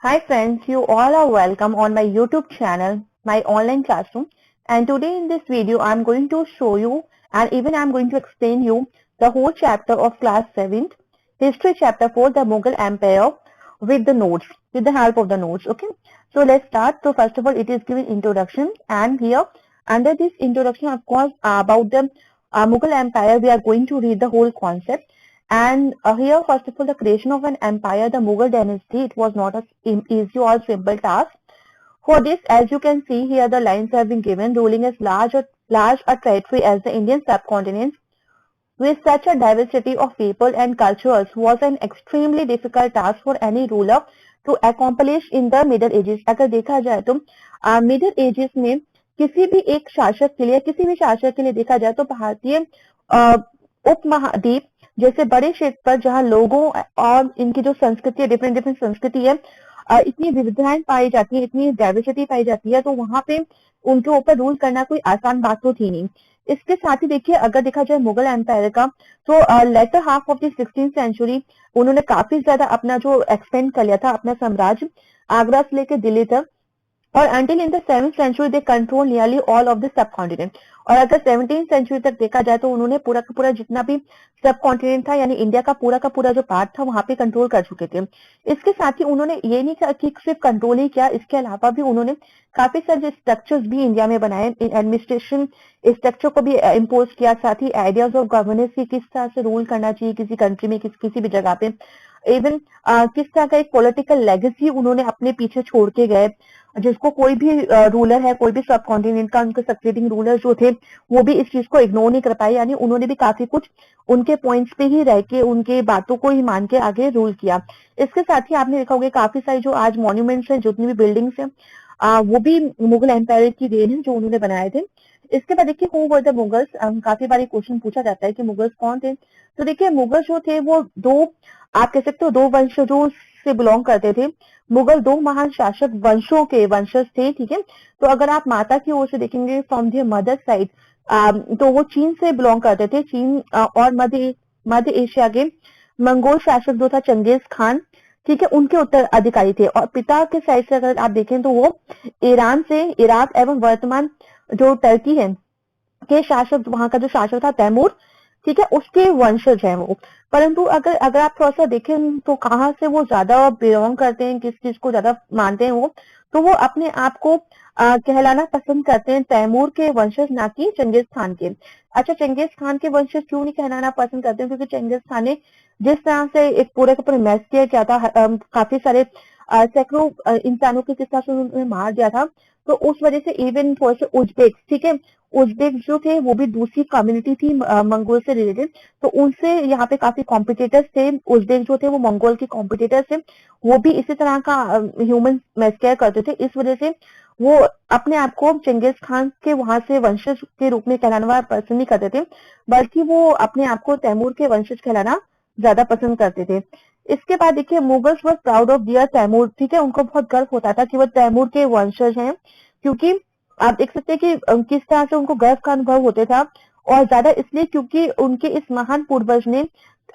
Hi friends, you all are welcome on my YouTube channel, my online classroom. And today in this video, I'm going to show you and even I'm going to explain you the whole chapter of class 7th, history chapter 4, the Mughal Empire with the notes, with the help of the notes. Okay, so let's start. So first of all, it is given introduction, and here under this introduction, of course, about the Mughal Empire, we are going to read the whole concept. And here, first of all, the creation of an empire, the Mughal dynasty, it was not an easy or simple task. For this, as you can see here, the lines have been given, ruling as large a territory as the Indian subcontinent, with such a diversity of people and cultures, was an extremely difficult task for any ruler to accomplish in the Middle Ages. अगर देखा जाए तो middle ages में किसी भी एक शासक के लिए देखा जाए तो भारतीय उपमहाद्वीप जैसे बड़े क्षेत्र पर जहां लोगों और इनकी जो संस्कृति है, डिफरेंट डिफरेंट संस्कृति है, इतनी विविधताएं पाई जाती है, इतनी डाइवर्सिटी पाई जाती है, तो वहां पे उनके ऊपर रूल करना कोई आसान बात तो थी नहीं। इसके साथ ही देखिए, अगर देखा जाए मुगल एम्पायर का, तो later half of the 16th century उन्होंने काफी ज्यादा अपना जो एक्सपेंड कर लिया था, अपना साम्राज्य आगरा से लेकर दिल्ली तक। और until in the 7th century they control nearly all of the subcontinent। और अगर 17th सेंचुरी तक देखा जाए तो उन्होंने पूरा का पूरा जितना भी सब कॉन्टिनेंट था, यानी इंडिया का पूरा जो पार्ट था, वहां पे कंट्रोल कर चुके थे। इसके साथ ही उन्होंने ये नहीं कहा कि सिर्फ कंट्रोल ही किया, इसके अलावा भी उन्होंने काफी सारे स्ट्रक्चर्स भी इंडिया में बनाए, एडमिनिस्ट्रेशन स्ट्रक्चर को भी इम्पोज किया, साथ ही आइडियाज ऑफ गवर्नेंस की किस तरह से रूल करना चाहिए किसी कंट्री में, किसी भी जगह पे, इवन किस तरह का एक पॉलिटिकल लेगेसी उन्होंने अपने पीछे छोड़ के गए, जिसको कोई भी रूलर है, कोई भी सब कॉन्टिनेंट का उनके सक्सेडिंग रूलर जो थे, वो भी इस चीज को इग्नोर नहीं कर पाए, यानी उन्होंने भी काफी कुछ उनके पॉइंट्स पे ही रह के, उनके बातों को ही मान के आगे रूल किया। इसके साथ ही आपने देखा होगा काफी सारी जो आज मॉन्यूमेंट्स हैं, जितनी भी बिल्डिंग्स हैं, वो भी मुगल एम्पायर की देन है जो उन्होंने बनाए थे। इसके बाद देखिए, हु वर द मुगल्स, काफी बारी क्वेश्चन पूछा जाता है कि मुगल्स कौन थे। तो देखिए, मुगल जो थे वो दो, आप कह सकते हो, दो वंशजों से बिलोंग करते थे। मुगल दो महान शासक वंशों के वंशज थे, ठीक है। तो अगर आप माता की ओर से देखेंगे, फ्रॉम दियर मदर साइड, तो वो चीन से बिलोंग करते थे। चीन और मध्य एशिया के मंगोल शासक जो था चंगेज खान, ठीक है, उनके उत्तराधिकारी थे। और पिता के साइड से अगर आप देखें तो वो ईरान से, इराक एवं वर्तमान जो टर्की है के शासक, वहां का जो शासक था तैमूर, ठीक है, उसके वंशज हैं वो। परंतु अगर आप थोड़ा सा देखें तो कहाँ से वो ज्यादा बिलोंग करते हैं, किस चीज को ज्यादा मानते हैं वो, तो वो अपने आप को कहलाना पसंद करते हैं तैमूर के वंशज, ना कि चंगेज खान के। अच्छा, चंगेज खान के वंशज क्यों नहीं कहलाना पसंद करते हैं? क्योंकि चंगेज खान ने जिस तरह से एक पूरे का पूरा मैस किया था, काफी सारे सैकड़ों इंसानों के जिस तरह से उन्होंने मार दिया था, तो उस वजह से इवन थोड़े से उज्बेक, ठीक है, उज्बेक जो थे वो भी दूसरी कम्युनिटी थी मंगोल से रिलेटेड, तो उनसे यहाँ पे काफी कॉम्पिटिटर्स थे। उज्बेक जो थे वो मंगोल के कॉम्पिटिटर्स थे, वो भी इसी तरह का ह्यूमन मैस्केयर करते थे। इस वजह से वो अपने आप को चंगेज खान के वहां से वंशज के रूप में कहलाना वाला पसंद नहीं करते थे, बल्कि वो अपने आप को तैमूर के वंशज कहलाना ज्यादा पसंद करते थे। इसके बाद देखिए, Mughals were proud of their Timur, ठीक है, उनको बहुत गर्व होता था कि वो तैमूर के वंशज हैं, क्योंकि आप देख सकते हैं कि किस तरह से उनको गर्व का अनुभव होता था। और ज्यादा इसलिए क्योंकि उनके इस महान पूर्वज ने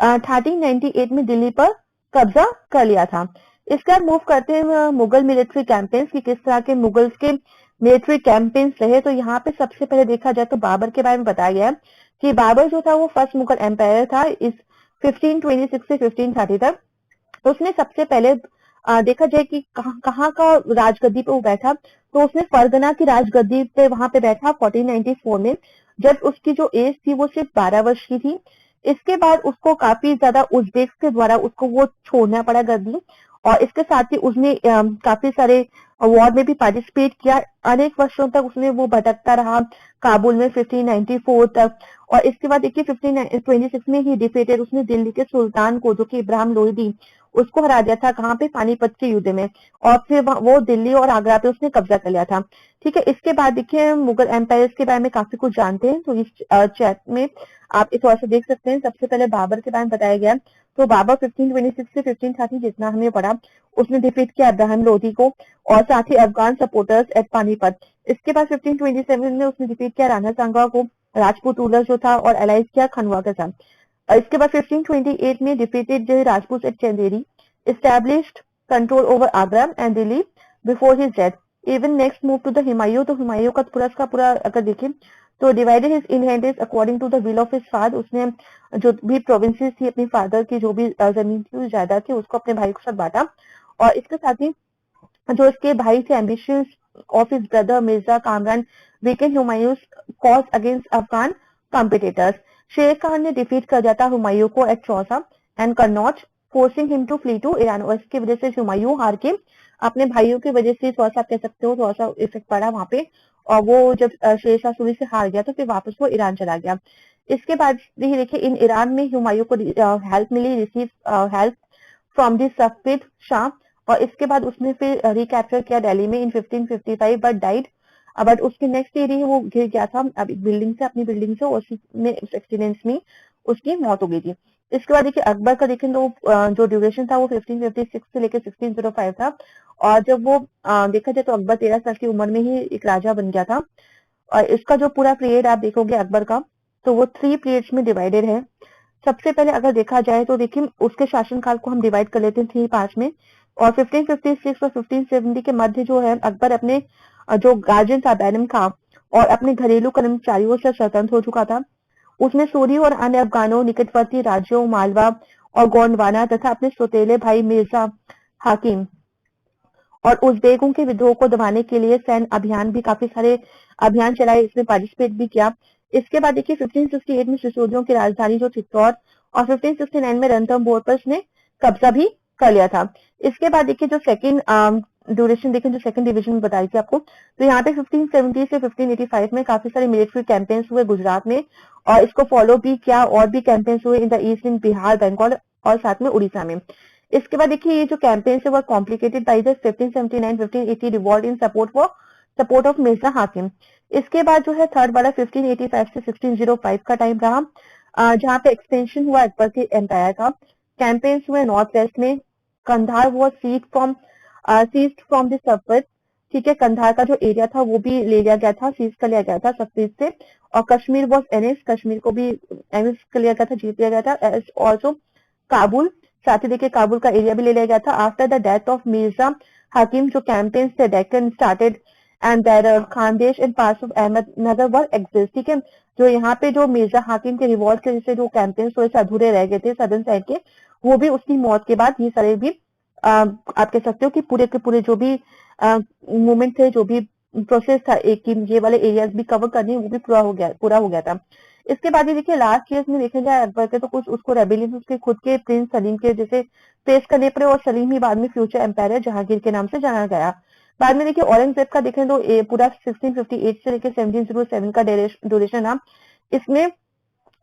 1398 में दिल्ली पर कब्जा कर लिया था। इसके बाद मूव करते हैं मुगल मिलिट्री कैंपेन्स की, किस तरह के मुगल्स के मिलिट्री कैंपेन्स रहे। तो यहाँ पे सबसे पहले देखा जाए तो बाबर के बारे में बताया गया है कि बाबर जो था वो फर्स्ट मुगल एम्पायर था इस 1526 से 1530 तक। तो उसने सबसे पहले देखा जाए कि कहाँ का राजगद्दी पे वो बैठा, तो उसने फरगना की राजगद्दी पे वहां पे बैठा 1494 में, जब उसकी जो एज थी वो सिर्फ 12 वर्ष की थी। इसके बाद उसको काफी ज्यादा उज्बेक के द्वारा उसको वो छोड़ना पड़ा गद्दी, और इसके साथ ही उसने काफी सारे वॉर में भी पार्टिसिपेट किया। अनेक वर्षों तक उसने वो भटकता रहा काबुल में 1594 तक। और इसके बाद देखिए 1526 में ही डिफेटेड, उसने दिल्ली के सुल्तान को, जो कि इब्राहिम लोदी, उसको हरा दिया था, कहाँ पे, पानीपत के युद्ध में। और फिर वो दिल्ली और आगरा पे उसने कब्जा कर लिया था, ठीक है। इसके बाद देखिए, मुगल एम्पायर के बारे में काफी कुछ जानते हैं, तो इस चैट में आप थोड़ा सा देख सकते हैं। सबसे पहले बाबर के बारे में बताया गया, तो बाबर 1526 से 1530 जितना हमने पढ़ा, उसने डिफीट किया इब्राहिम लोदी को और साथ ही अफगान सपोर्टर्स एट पानीपत। इसके बाद 1527 में उसने डिफीट किया राणा सांगा को, राजपूत रूलर जो था, और अलाइज किया खनवा के साथ। इसके बाद 1528 में defeated Rajput at Chanderi, established control over Agra and Delhi before his death. Even next move to the Humayun, तो हुमायूं का पूरा अगर देखें तो divided his inheritance according to the will of his father. उसने जो भी प्रोविंसेस थी अपने फादर की, जो भी जमीन थी, जायदाद थी, उसको अपने भाई के साथ बांटा। और इसके साथ ही जो इसके भाई थे, ambitions of his brother Mirza Kamran weakened Humayun's cause against Afghan competitors. Sher Khan ने डिफीट कर दिया था हुमायूं को at Chausa and Kannauj, forcing him to flee to Iran. और इसकी वजह से हुमायूं हार के, अपने भाइयों की वजह से थोड़ा सा आप कह सकते हो, थोड़ा सा इफेक्ट पड़ा वहां पे। और वो जब शेरशाह सूरी से हार गया तो फिर वापस वो ईरान चला गया। इसके बाद भी देखिए इन ईरान में हुमायूं को हेल्प मिली, receive help from the Safavid Shah. और इसके बाद उसने फिर रिकैप्चर किया दिल्ली में इन 1555 बट डाइड। बट उसके नेक्स्ट ईयर ही वो गिर गया था बिल्डिंग से, अपनी बिल्डिंग से, उसी में एक्सीडेंट में उसकी मौत हो गई थी। इसके बाद देखिए अकबर का देखें तो जो ड्यूरेशन था वो 1556 से लेकर 1605 था। और जब वो देखा जाए तो अकबर 13 साल की उम्र में ही एक राजा बन गया था। और इसका जो पूरा पीरियड आप देखोगे अकबर का, तो वो 3 पीरियड्स में डिवाइडेड है। सबसे पहले अगर देखा जाए तो देखिए उसके शासनकाल को हम डिवाइड कर लेते हैं 3 पार्ट में। और 1556 और 1570 के मध्य जो है अकबर अपने जो गार्जियन था बैरम खां और अपने घरेलू कर्मचारियों से स्वतंत्र हो चुका था। उसने सूरी और अन्य अफगानों, निकटवर्ती राज्यों मालवा और गोंडवाना तथा अपने सौतेले भाई मिर्जा हाकिम और उज़्बेकों के विद्रोह को दबाने के लिए सैन्य अभियान भी, काफी सारे अभियान चलाए, इसमें पार्टिसिपेट भी किया। इसके बाद देखिए 1568 में सिसोदियों की राजधानी जो चित्तौड़ और 1569 में रणथंभौर पर उसने कब्जा भी कर लिया था। इसके बाद देखिए जो सेकंड ड्यूरेशन देखें, जो सेकंड डिवीजन में बताई थी आपको, तो यहाँ पे 1570 से 1585 में काफी सारे मिलिट्री कैंपेन्स हुए गुजरात में, और इसको फॉलो भी किया। और भी कैंपेन्स हुए इन द ईस्ट, इन बिहार, बंगाल और साथ में उड़ीसा में। इसके बाद देखिए ये जो कैंपेन्स है वो complicated by the 1579-1580 revolt in support of Mirza हाकिम। इसके बाद जो है थर्ड वाला 1585 से 1605 का टाइम रहा, जहाँ पे एक्सटेंशन हुआ अकबर के एम्पायर का। कैंपेन्स हुए नॉर्थ वेस्ट में, Kandahar was seized from the Safavid, ठीक है, कंधार का जो एरिया था वो भी ले लिया गया था, सीज कर लिया गया था सफेद से। और कश्मीर वॉज एनेस, कश्मीर को भी एनेस कर लिया गया था, जीत लिया गया था। ऑल्सो काबुल, साथ ही देखिए काबुल का एरिया भी ले लिया गया था। After the death of Mirza Hakim जो कैंपेन्स थे Deccan started and there Khandesh and parts of Ahmadnagar were exist, ठीक है। जो यहाँ पे जो मिर्जा हाकिम के रिवॉल्ट के जैसे जो कैंपेन्स थोड़े से अधूरे रह गए थे सदर्न साइड के, वो भी उसकी मौत के बाद ये सारे भी आप कह सकते हो कि पूरे के पूरे जो भी मूवमेंट थे, जो भी प्रोसेस था एक की ये वाले एरियाज भी कवर करने, वो भी पूरा हो गया था। इसके बाद ये देखिए लास्ट ईयर्स में देखा जाए अकबर के, तो कुछ उसको रेबेलियन उसके खुद के प्रिंस सलीम के जैसे फेस करने पड़े, और सलीम ही बाद में फ्यूचर एम्पायर जहांगीर के नाम से जाना गया। बाद में देखिए औरंगजेब का देखें तो पूरा 1658 से लेकर 1707 का ड्यूरेशन था। इसमें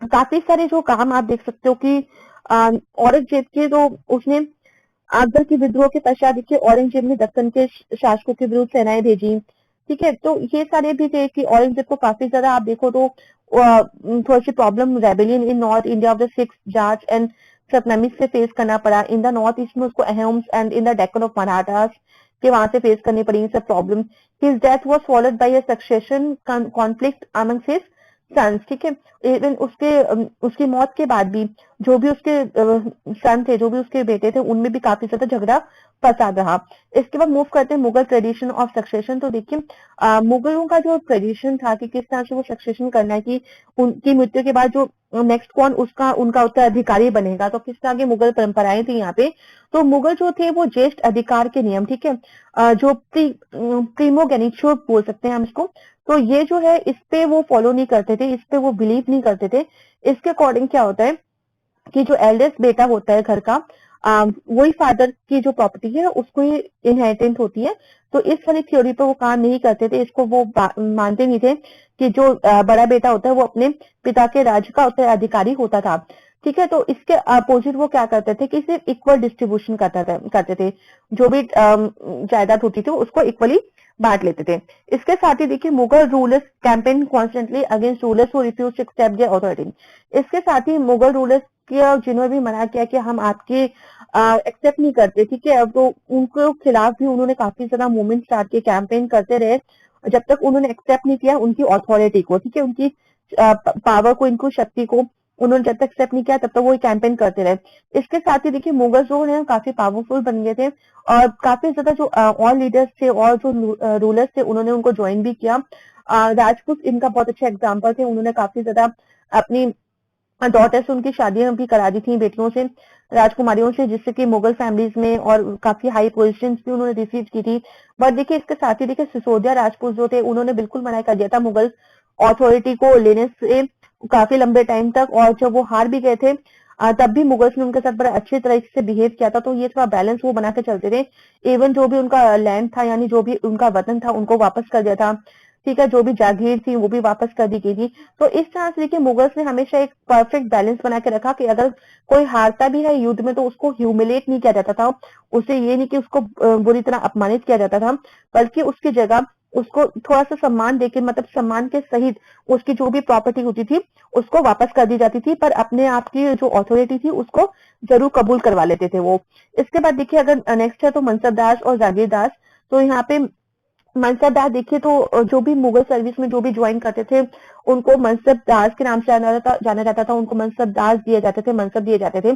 काफी सारे जो काम आप देख सकते हो कि औरंगजेब के जो उसने अकबर के विद्रोह के पश्चात देखिए औरंगजेब ने दक्कन के शासकों के विरुद्ध सेनाएं भेजी, ठीक है। तो ये सारे भी थे कि औरंगजेब को काफी ज्यादा आप देखो तो थोड़ी सी problem rebellion in north India of the Sikhs Jat and Satnami से फेस करना पड़ा। इन द नॉर्थ ईस्ट में उसको Ahoms and in the Deccan of Marathas के वहां से फेस करनी पड़ी सब problem. His death was followed by a succession conflict among his sons, ठीक है। इवन उसकी मौत के बाद भी जो भी उसके सन थे, जो भी उसके बेटे थे, उनमें भी काफी ज्यादा झगड़ा फसाद रहा। इसके बाद मूव करते हैं मुगल ट्रेडिशन ऑफ सक्सेशन। तो देखिए मुगलों का जो ट्रेडिशन था कि किस तरह से वो सक्सेशन करना है, कि उनकी मृत्यु के बाद जो नेक्स्ट कौन उनका उत्तराधिकारी बनेगा, तो किस तरह की मुगल परंपराएं थी यहाँ पे। तो मुगल जो थे वो ज्येष्ठ अधिकार के नियम, ठीक है, जो प्रीमोगेनिचर बोल सकते हैं हम इसको, तो ये जो है इस पे वो फॉलो नहीं करते थे, इस पे वो बिलीव नहीं करते थे। इसके अकॉर्डिंग क्या होता है कि जो एल्डेस्ट बेटा होता है घर का, वही फादर की जो प्रॉपर्टी है उसको ही इनहेरिटेंट होती है। तो इस वाली थ्योरी पे वो काम नहीं करते थे, इसको वो मानते नहीं थे कि जो बड़ा बेटा होता है वो अपने पिता के राज्य का उत्तराधिकारी होता था, ठीक है। तो इसके अपोजिट वो क्या करते थे कि सिर्फ इक्वल डिस्ट्रीब्यूशन करते थे, जो भी जायदाद होती थी उसको इक्वली बांट लेते थे। इसके साथ ही देखिए Mughal rulers campaign constantly against rulers who refuse to accept their authority. इसके साथ ही मुगल रूलर्स के जिन्होंने भी मना किया कि हम आपके एक्सेप्ट नहीं करते, ठीक है, अब तो उनके खिलाफ भी उन्होंने काफी ज्यादा मूवमेंट स्टार्ट किए, कैंपेन करते रहे, जब तक उन्होंने एक्सेप्ट नहीं किया उनकी अथॉरिटी को, ठीक है, उनकी पावर को, इनको शक्ति को, उन्होंने जब तक एक्सेप्ट नहीं किया तब तक वो कैंपेन करते रहे। इसके साथ ही देखिए मुगल जो है काफी पावरफुल बन गए थे और काफी ज्यादा जो और लीडर्स थे और जो रूलर्स थे उन्होंने उनको ज्वाइन भी किया। राजपूत इनका बहुत अच्छा एग्जाम्पल थे, उन्होंने काफी ज्यादा अपनी डॉटर से उनकी शादियां भी करा दी थी बेटियों से, राजकुमारियों से, जिससे कि मुगल फैमिलीज में और काफी हाई पोजीशन भी उन्होंने रिसीव की थी। बट देखिए इसके साथ ही देखिए सिसोदिया राजपूत जो थे उन्होंने बिल्कुल मना कर दिया था मुगल अथॉरिटी को लेने से काफी लंबे टाइम तक, और जब वो हार भी गए थे तब भी मुगल्स ने उनके साथ बड़ा अच्छे तरीके से बिहेव किया था। तो ये थोड़ा बैलेंस वो बना के चलते थे। इवन जो भी उनका लैंड था यानी जो भी उनका वतन था उनको वापस कर दिया था, ठीक है, जो भी जागीर थी वो भी वापस कर दी गई थी। तो इस तरह से देखिए मुगल्स ने हमेशा एक परफेक्ट बैलेंस बना के रखा कि अगर कोई हारता भी है युद्ध में तो उसको ह्यूमिलेट नहीं किया जाता था, उसे ये नहीं कि उसको बुरी तरह अपमानित किया जाता था, बल्कि उसकी जगह उसको थोड़ा सा सम्मान देके, मतलब सम्मान के सहित उसकी जो भी प्रॉपर्टी होती थी उसको वापस कर दी जाती थी, पर अपने आप की जो अथॉरिटी थी उसको जरूर कबूल करवा लेते थे वो। इसके बाद देखिए अगर नेक्स्ट है तो मनसबदार और जागीरदार। तो यहाँ पे मनसबदार देखिए तो जो भी मुगल सर्विस में जो भी ज्वाइन करते थे उनको मनसबदार के नाम से जाना जाता था, उनको मनसबदार दिए जाते थे, मनसब दिए जाते थे।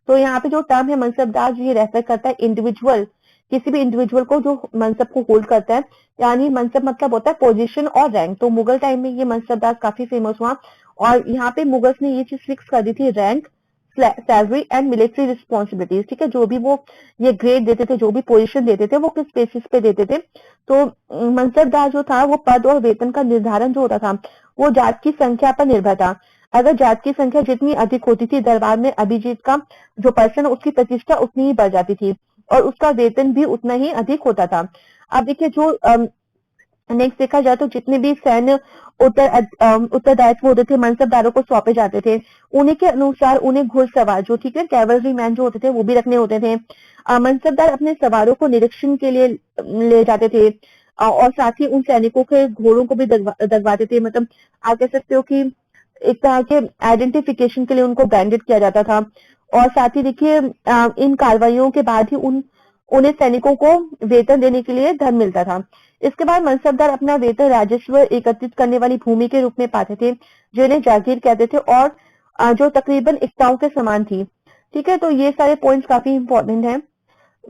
तो यहाँ पे जो टर्म है मनसबदार ये रेफर करता है इंडिविजुअल, किसी भी इंडिविजुअल को जो मनसब को होल्ड करता है, यानी मनसब मतलब होता है पोजीशन और रैंक। तो मुगल टाइम में ये मनसबदार काफी फेमस हुआ और यहाँ पे मुगल्स ने ये चीज फिक्स कर दी थी, rank, salary and military responsibilities, ठीक है, जो भी वो ये ग्रेड देते थे, जो भी पोजीशन देते थे वो किस बेसिस पे देते थे। तो मनसबदार जो था वो पद और वेतन का निर्धारण जो होता था वो जात की संख्या पर निर्भर था। अगर जात की संख्या जितनी अधिक होती थी दरबार में अभिजीत का जो पर्सन उसकी प्रतिष्ठा उतनी ही बढ़ जाती थी और उसका वेतन भी उतना ही अधिक होता था। अब देखिए जो नेक्स्ट देखा जाए तो जितने भी सैन्य उत्तरदायित्व होते थे मनसबदारों को सौंपे जाते थे, उन्हीं के अनुसार उन्हें घुड़सवार जो, ठीक है, कैवलरी मैन जो होते थे वो भी रखने होते थे। मनसबदार अपने सवारों को निरीक्षण के लिए ले जाते थे और साथ ही उन सैनिकों के घोड़ों को भी दगवाते थे। मतलब आप कह सकते हो कि एक तरह के आइडेंटिफिकेशन के लिए उनको ब्रांडेड किया जाता था। और साथ ही देखिए इन कार्रवाइयों के बाद ही उन्हें सैनिकों को वेतन देने के लिए धन मिलता था। इसके बाद मनसबदार अपना वेतन राजस्व एकत्रित करने वाली भूमि के रूप में पाते थे, जिन्हें जागीर कहते थे और जो तकरीबन इक्ताओं के समान थी। ठीक है, तो ये सारे पॉइंट्स काफी इंपॉर्टेंट हैं।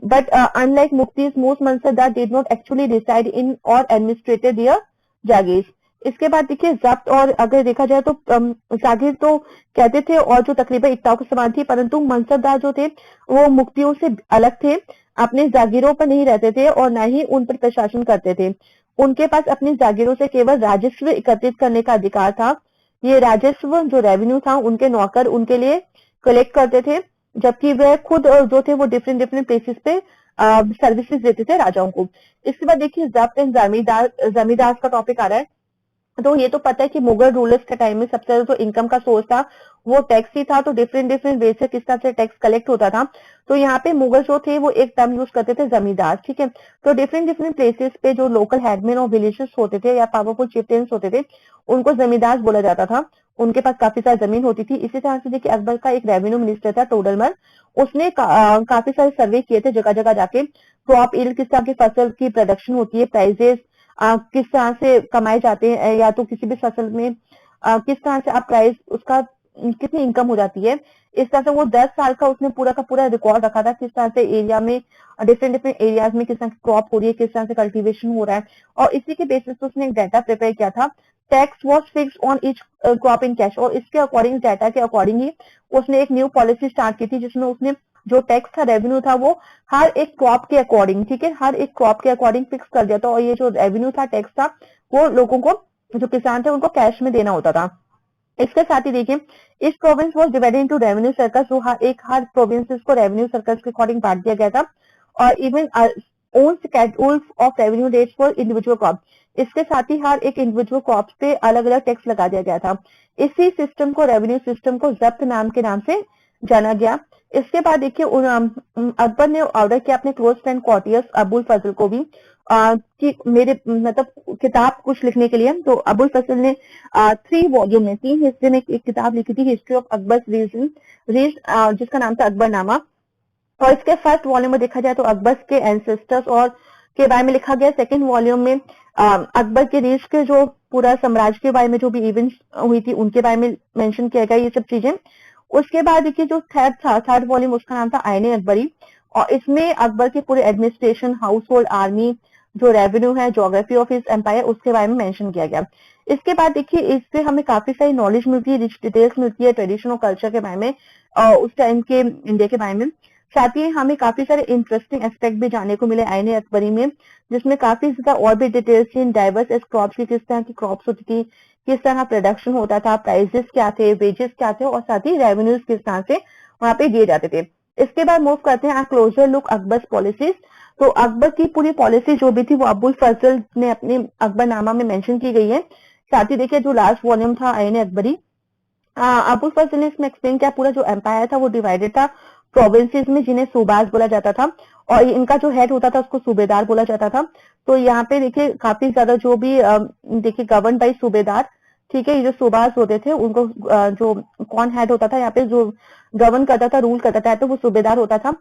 But unlike Muftis, most Mansabdar did not actually reside in or administrated their जागीर। इसके बाद देखिए जब्त, और अगर देखा जाए तो जागीर तो कहते थे और जो तकरीबन इक्ताओं के समान थी, परंतु मनसबदार जो थे वो मुफ्तियों से अलग थे, अपने जागीरों पर नहीं रहते थे और न ही उन पर प्रशासन करते थे। उनके पास अपनी जागीरों से केवल राजस्व एकत्रित करने का अधिकार था। ये राजस्व जो रेवेन्यू था उनके नौकर उनके लिए कलेक्ट करते थे, जबकि वह खुद जो थे वो डिफरेंट डिफरेंट प्लेसेस पे सर्विसेज देते थे राजाओं को। इसके बाद देखिए जब्त एंड जमींदार का टॉपिक आ रहा है। तो ये तो पता है कि मुगल रूलर्स के टाइम में सबसे ज्यादा जो इनकम का सोर्स था वो टैक्स ही था, तो डिफरेंट डिफरेंट वे से किस तरह से टैक्स कलेक्ट होता था। तो यहाँ पे मुगल जो थे वो एक टर्म यूज करते थे जमींदार, ठीक है। तो डिफरेंट डिफरेंट प्लेसेस पे जो लोकल हेडमैन और विलेजेस होते थे या पावरफुल चिफ्टेंस होते थे उनको जमींदार बोला जाता था। उनके पास काफी सारी जमीन होती थी। इसी तरह से देखिए अकबर का एक रेवेन्यू मिनिस्टर था टोडरमल, उसने काफी सारे सर्वे किए थे जगह जगह जाके, क्रॉप ईल्ड किस तरह की फसल की प्रोडक्शन होती है, प्राइजेस किस तरह से कमाए जाते हैं, या तो किसी भी फसल में किस तरह से आप प्राइस उसका कितनी इनकम हो जाती है। इस तरह से वो 10 साल का उसने पूरा का पूरा रिकॉर्ड रखा था, किस तरह से एरिया में डिफरेंट डिफरेंट एरियाज में किस तरह की क्रॉप हो रही है, किस तरह से कल्टीवेशन हो रहा है, और इसी के बेसिस पे उसने एक डाटा प्रिपेयर किया था। Tax was fix on each crop in cash, और इसके अकॉर्डिंग, डाटा के अकॉर्डिंग ही उसने एक न्यू पॉलिसी स्टार्ट की थी, जिसमें उसने जो टैक्स था, रेवेन्यू था, वो हर एक क्रॉप के अकॉर्डिंग, ठीक है, हर एक क्रॉप के अकॉर्डिंग फिक्स कर दिया था। और ये जो रेवेन्यू था, टैक्स था, वो लोगों को, जो किसान थे उनको कैश में देना होता था। इसके साथ ही देखिए इस province was divided into revenue circles, जो हर प्रोविंसेस को रेवेन्यू सर्कल्स के अकॉर्डिंग बांट दिया गया था। और even own schedules of revenue rates for individual crop, इसके साथ ही हर एक इंडिविजुअल क्रॉप पे अलग अलग टैक्स लगा दिया गया था। इसी सिस्टम को, रेवेन्यू सिस्टम को जब्त नाम के नाम से जाना गया। इसके बाद देखिए अकबर ने ऑर्डर किया अपने क्लोज फ्रेंड कॉटियस अबुल फजल को भी कि मेरे मतलब किताब कुछ लिखने के लिए। तो अबुल फजल ने 3 वॉल्यूम में, 3 हिस्से में एक किताब लिखी थी, हिस्ट्री ऑफ अकबर रीजन, जिसका नाम था अकबरनामा। और इसके फर्स्ट वॉल्यूम में देखा जाए तो अकबर के एंसेस्टर्स और के बारे में लिखा गया। सेकंड वॉल्यूम में अकबर के रीच के जो पूरा साम्राज्य के बारे में जो भी इवेंट्स हुई थी उनके बारे में मेंशन किया गया, ये सब चीजें। उसके बाद देखिए जो थर्ड वॉल्यूम उसका नाम था आईने अकबरी, और इसमें अकबर के पूरे एडमिनिस्ट्रेशन, हाउस होल्ड, आर्मी, जो रेवेन्यू है, ज्योग्राफी ऑफ हिज एम्पायर, उसके बारे में मेंशन किया गया। इसके बाद देखिए इससे हमें काफी सारी नॉलेज मिलती है, रिच डिटेल्स मिलती है ट्रेडिशन और कल्चर के बारे में, उस टाइम के इंडिया के बारे में। साथ ही हमें काफी सारे इंटरेस्टिंग एस्पेक्ट भी जानने को मिले आईने अकबरी में, जिसमें काफी ज्यादा और भी डिटेल्स थी डाइवर्स क्रॉप्स की, किस तरह की क्रॉप्स होती थी, किस तरह प्रोडक्शन होता था, प्राइसेस क्या थे, वेजेस क्या थे, और साथ ही रेवेन्यूज किस तरह से वहां पे दिए जाते थे। इसके बाद मूव करते हैं क्लोजर लुक अकबर पॉलिसीज। तो अकबर की पूरी पॉलिसी जो भी थी वो अबुल फजल ने अपने अकबरनामा में मेंशन की गई है। साथ ही देखिए जो लास्ट वॉल्यूम था आईने अकबरी, अबुल फजल ने इसमें एक्सप्लेन किया पूरा जो एम्पायर था वो डिवाइडेड था प्रोविंसेस में, जिन्हें सूबाज बोला जाता था, और इनका जो हेड होता था उसको सूबेदार बोला जाता था। तो यहाँ पे देखिए काफी ज्यादा जो भी देखिए गवर्न बाई सूबेदार, ठीक है, ये जो सूबाज होते थे उनको जो कौन हेड होता था यहाँ पे, जो गवर्न करता था, रूल करता था, तो वो सूबेदार होता था,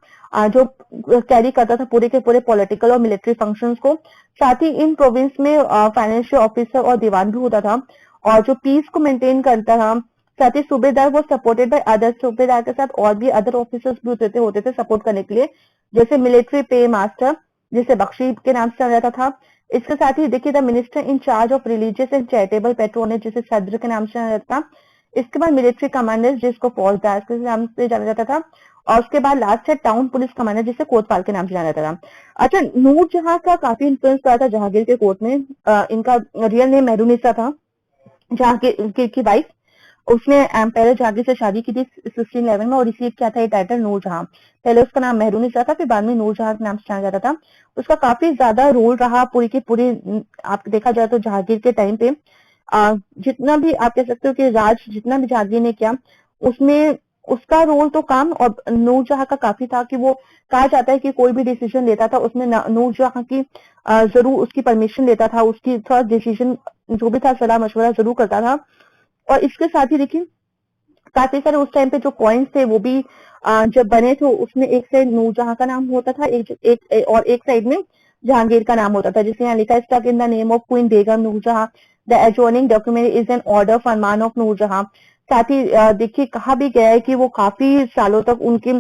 जो कैरी करता था पूरे के पूरे पॉलिटिकल और मिलिट्री फंक्शंस को। साथ ही इन प्रोविंस में फाइनेंशियल ऑफिसर और दीवान भी होता था, और जो पीस को मेंटेन करता था। साथ ही सूबेदार वो सपोर्टेड बाय अदर, सूबेदार के साथ और भी अदर ऑफिसर्स भी होते थे सपोर्ट करने के लिए, जैसे मिलिट्री पे मास्टर, जिसे बख्शी के नाम से जाना जाता था। इसके साथ ही देखिए the minister in charge of religious and charitable patronage, जिसे सदर के नाम से जाना जाता था। इसके बाद मिलिट्री कमांडर, जिसको फौजदार के नाम से जाना जाता था। और उसके बाद लास्ट है टाउन पुलिस कमांडर, जिसे कोतवाल के नाम से जाना जाता था। अच्छा, नूरजहां का काफी इन्फ्लुएंस रहा था जहांगीर के कोर्ट में। इनका रियल नेम मेहरुनिसा था, जहांगीर की वाइफ। उसने एम्पायर जहांगीर से शादी की थी 1611 में, और रिसीव किया था ये टाइटल नूरजहां। पहले उसका नाम मेहरुनिसा था, फिर बाद में नूरजहां के नाम से जाना जाता था। उसका काफी ज्यादा रोल रहा पूरी की पूरी, आप देखा जाए तो जहांगीर के टाइम पे जितना भी आप कह सकते हो कि राज जितना भी जहांगीर ने किया, उसमें उसका रोल तो कम, और नूरजहां का काफी था कि वो कहा जाता है कि कोई भी डिसीजन लेता था उसमें नूरजहां की जरूर उसकी परमिशन लेता था, उसकी थोड़ा डिसीजन जो भी था सलाह मशवरा जरूर करता था। और इसके साथ ही देखिए काफी सारे उस टाइम पे जो कॉइन्स थे वो भी जब बने थे, उसमें एक साइड नूरजहां का नाम होता था, और एक साइड में जहांगीर का नाम होता था, जिसे यहाँ लिखा है stuck in the name of queen Begum Nurjahan, the adjoining document is an order farman of Nurjahan. साथ ही देखिए कहा भी गया है कि वो काफी सालों तक उनकी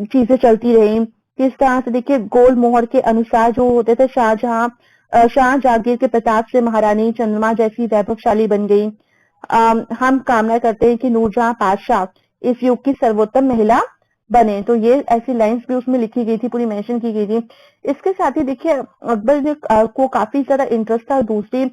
चीजें चलती रही। किस तरह से देखिए गोल मोहर के अनुसार जो होते थे शाहजहां, शाह जहांगीर के प्रताप से महारानी चंद्रमा जैसी वैभवशाली बन गई। हम कामना करते हैं कि नूरजहां पातशाह इस युग की सर्वोत्तम महिला बने। तो ये ऐसी लाइंस भी उसमें लिखी गई थी, पूरी मेंशन की गई थी। इसके साथ ही देखिए अकबर ने को काफी ज्यादा इंटरेस्ट था दूसरी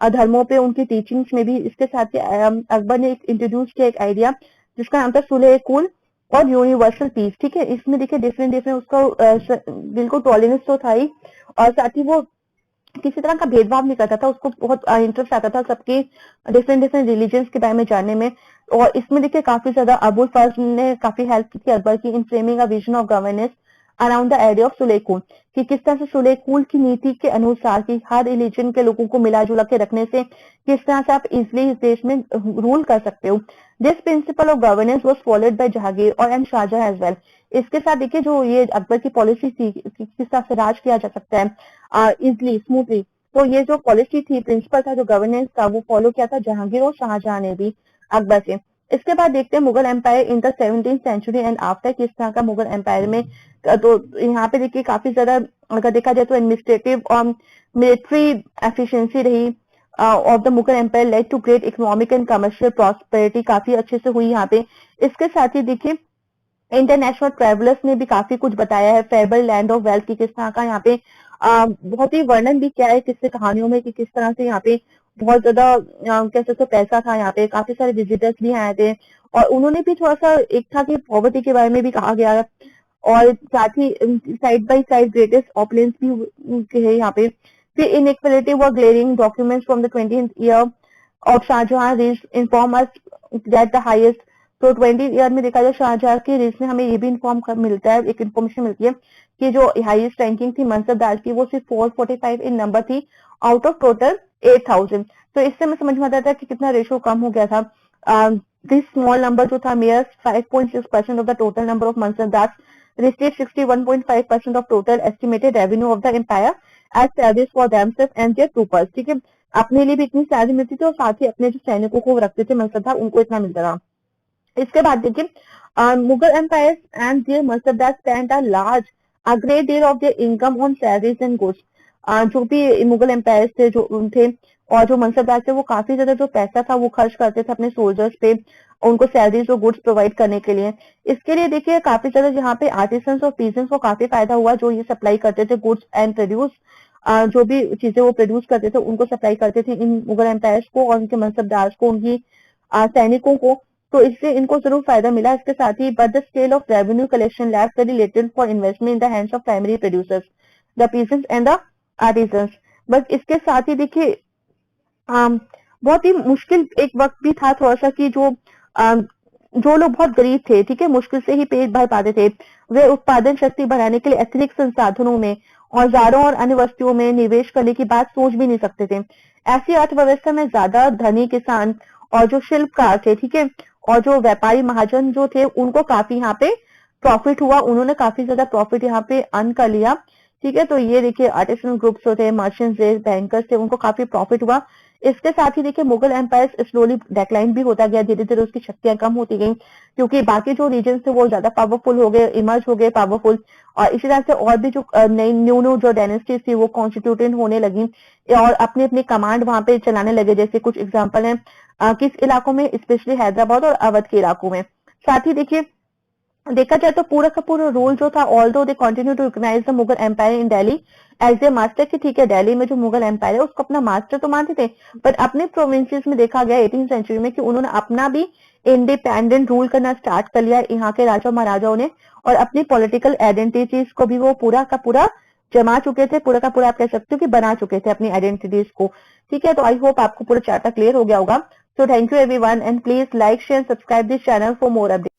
धर्मों पे, उनकी टीचिंग्स में भी। इसके साथ ही अकबर ने इंट्रोड्यूस किया एक आइडिया जिसका नाम था सुलह कुल और यूनिवर्सल पीस, ठीक है। इसमें देखिए डिफरेंट डिफरेंट उसका बिल्कुल टॉलरेंस तो था ही, और साथ ही वो किसी तरह का भेदभाव नहीं करता था, उसको बहुत इंटरेस्ट आता था सबके डिफरेंट डिफरेंट रिलीजन्स के बारे में जानने में। और इसमें देखिए काफी ज्यादा अबुल फजल ने काफी हेल्प की थी अकबर की in framing a vision of governance around the idea of sulh-e-kul, कि किस तरह से सुलेकुल की नीति के अनुसार कि हर रिलीजन के लोगों को मिला जुला के रखने से किस तरह से आप इजिली इस देश में रूल कर सकते हो। This principle of governance was followed bye Jahangir और एंड शाहजहां एज वेल। इसके साथ देखिए जो ये अकबर की पॉलिसी थी कि किस तरह से राज किया जा सकता है इजिली स्मूथली, तो ये जो पॉलिसी थी, प्रिंसिपल था, जो गवर्नेंस था, वो फॉलो किया था जहांगीर और शाहजहां ने भी अकबर से। इसके बाद देखते हैं Mughal empire in the 17th century and after, किस तरह का मुगल एम्पायर में। तो यहाँ पे देखिए काफी ज्यादा अगर देखा जाए तो एडमिनिस्ट्रेटिव और मिलिट्री एफिशिएंसी रही of the Mughal empire led to great economic and commercial prosperity, काफी अच्छे से हुई यहाँ पे। इसके साथ ही देखिए इंटरनेशनल ट्रेवलर्स ने भी काफी कुछ बताया है, फेबल लैंड ऑफ वेल्थ की किस तरह का यहाँ पे बहुत ही वर्णन भी किया है किससे कहानियों में कि किस तरह से यहाँ पे बहुत ज्यादा कह सकते हो पैसा था, यहाँ पे काफी सारे विजिटर्स भी आए थे। और उन्होंने भी थोड़ा सा एक था कि पॉवर्टी के बारे में भी कहा गया है, और साथ ही side by side greatest opulence भी है यहाँ पे। फिर inequality was glaring documents from the 20th year of Shahjahan inform us that the highest. तो 20 ईयर में देखा जाए शाहजहां की रेस में हमें ये भी इन्फॉर्म मिलता है, एक इन्फॉर्मेशन मिलती है कि जो हाईएस्ट रैंकिंग थी मनसबदार की वो सिर्फ 445 इन नंबर थी आउट ऑफ टोटल 8000। तो इससे हमें समझ में आता था कि कितना रेशो कम हो गया था। दिस स्मॉल नंबर जो था mayor 5.6% of the total number of mansabdar received 61.5% of total estimated revenue of the empire as service for themselves and their troopers, ठीक है। अपने लिए भी इतनी सैलरी मिलती थी और साथ ही अपने जो सैनिकों को वो रखते थे मनसबदार उनको इतना मिलता था। इसके बाद देखिए Mughal empire and their mansabdar spend a large a great deal of their income on salaries and goods. जो भी मुगल एम्पायर थे जो थे और जो मनसबदार थे वो काफी ज्यादा जो पैसा था वो खर्च करते थे अपने सोल्जर्स पे, उनको सैलरीज और गुड्स प्रोवाइड करने के लिए। इसके लिए देखिए काफी ज्यादा यहाँ पे आर्टिसंस और पीजेंट्स को काफी फायदा हुआ जो ये सप्लाई करते थे गुड्स एंड प्रोड्यूस। जो भी चीजें वो प्रोड्यूस करते थे उनको सप्लाई करते थे इन मुगल एम्पायर्स को और उनके मनसबदार को, उनकी सैनिकों को। तो इससे इनको जरूर फायदा मिला। इसके साथ ही but the scale of revenue collection lacks very little for investment in the hands of primary producers the peasants and the artisans. बस इसके साथ ही देखिए बहुत ही मुश्किल एक वक्त भी था थोड़ा सा कि जो लोग बहुत गरीब थे, ठीक है, मुश्किल से ही पेट भर पाते थे, वे उत्पादन शक्ति बढ़ाने के लिए अतिरिक्त संसाधनों में, औजारों और अन्य वस्तुओं में निवेश करने की बात सोच भी नहीं सकते थे। ऐसी अर्थव्यवस्था में ज्यादा धनी किसान और जो शिल्पकार थे, ठीक है, और जो व्यापारी महाजन जो थे उनको काफी यहाँ पे प्रॉफिट हुआ, उन्होंने काफी ज्यादा प्रॉफिट यहाँ पे अर्न कर लिया। ठीक है, तो ये देखिए आर्टिसनल ग्रुप्स जो थे, मर्चेंट्स थे, बैंकर्स थे, उनको काफी प्रॉफिट हुआ। इसके साथ ही देखिए मुगल एम्पायर स्लोली डिक्लाइन भी होता गया, धीरे धीरे उसकी शक्तियां कम होती गई क्योंकि बाकी जो रीजन थे वो ज्यादा पावरफुल हो गए, इमर्ज हो गए पावरफुल। और इसी तरह से और भी जो नई न्यू न्यू जो डायनेस्टीज थी वो कॉन्स्टिट्यूटेड होने लगी और अपने अपने कमांड वहां पे चलाने लगे। जैसे कुछ एग्जाम्पल है किस इलाकों में, स्पेशली हैदराबाद और अवध के इलाकों में। साथ ही देखिए देखा जाए तो पूरा का पूरा रोल जो था, although they continue to recognise the Mughal empire in Delhi as a master, की ठीक है दिल्ली में जो मुगल एम्पायर है उसको अपना मास्टर तो मानते थे, बट अपने प्रोविंसेस में देखा गया 18th सेंचुरी में कि उन्होंने अपना भी इंडिपेंडेंट रूल करना स्टार्ट कर लिया यहाँ के राजा महाराजाओं ने, और अपनी पॉलिटिकल आइडेंटिटीज को भी वो पूरा का पूरा जमा चुके थे, पूरा का पूरा आप कह सकते हो कि बना चुके थे अपनी आइडेंटिटीज को। ठीक है, तो आई होप आपको पूरा चार्टर क्लियर हो गया होगा। So thank you everyone and please like share subscribe this channel for more update.